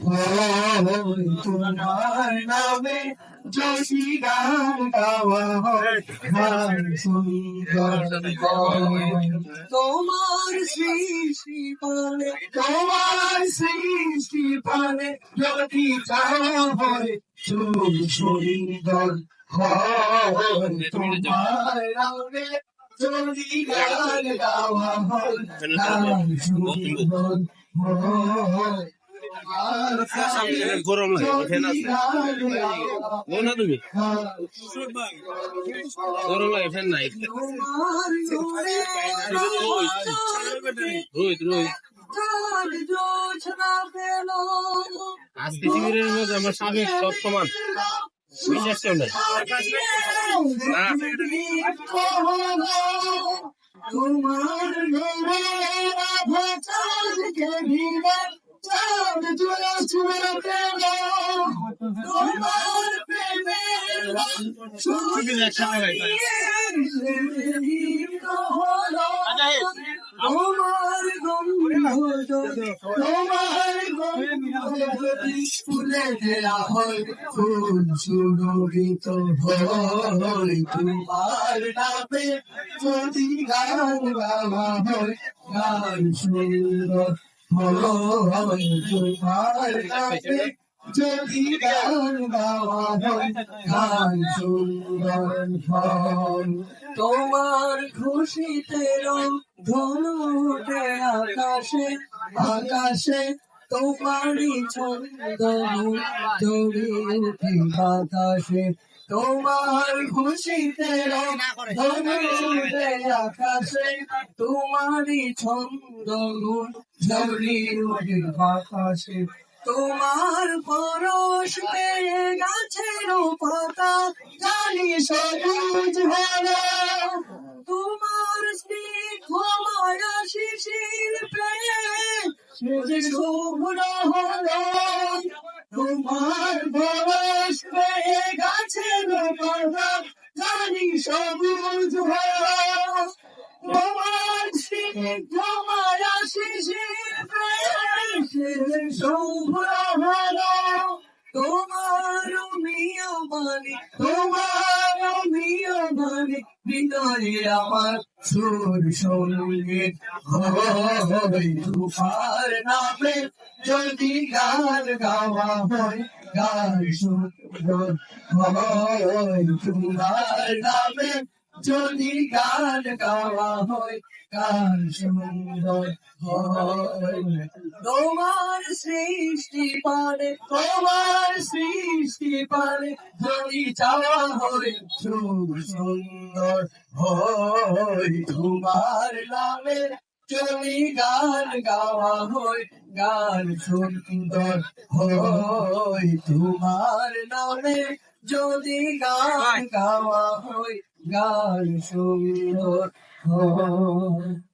হয় তোমার নামে যদি গান গাওয়া হয় গান সুন্দর হয়। তোমার সৃষ্টি পানে তোমার সৃষ্টি পানে যদি চাওয়া হয় সুন্দর হয় তোমার নামে যদি গান গাওয়া হয় গান সুন্দর হয়। গরম লাগে ফ্যান আছে না তুমি গরম লাগে ফ্যান নাই রোহিত আজকে শিবিরের মধ্যে আমার সাবেক সব সমান বিশ্বাস কেউ নাই ফুলে ঘেরা হয় ফুল সুরভিত হয় তোমার নামে যদি গান গাওয়া হয় গান সুন্দর হয় তোমার নামে যদি গান গাওয়া হয় গান সুন্দর হয়। তোমার খুশিতে ধনু উঠে আকাশে আকাশে তোমারই ছন্দ জড়িয়ে উঠে বাতাসে তোমার খুশিতে ধনু উঠে আকাশে তোমারই ছন্দ জড়িয়ে উঠে বাতাসে তোমার পরশ পেয়ে গাছের পাতা জানি সবুজ হলো তোমার স্নিগ্ধ মায়া শিশির পেয়ে সে শুভ্র হলো তোমার পরশ পেয়ে গাছের পাতা জানি সবুজ হলো তোমার স্নিগ্ধ মায়া শিশির পেয়ে শুভ্র হলো তোমার মিয়া মানে হৃদয়ে আমার সুর সঙ্গীত হয় তোমার নামে যদি গান গাওয়া হয় গান সুন্দর হয় তোমার নামে যদি গান গাওয়া হয় গান সুন্দর হয়। তোমার সৃষ্টি পানে যদি চাওয়া হয় সুন্দর হয় তোমার নামে যদি গান গাওয়া হয় গান সুন্দর হয় তোমার নামে যদি গান গাওয়া হয় গান সুন্দর হয়।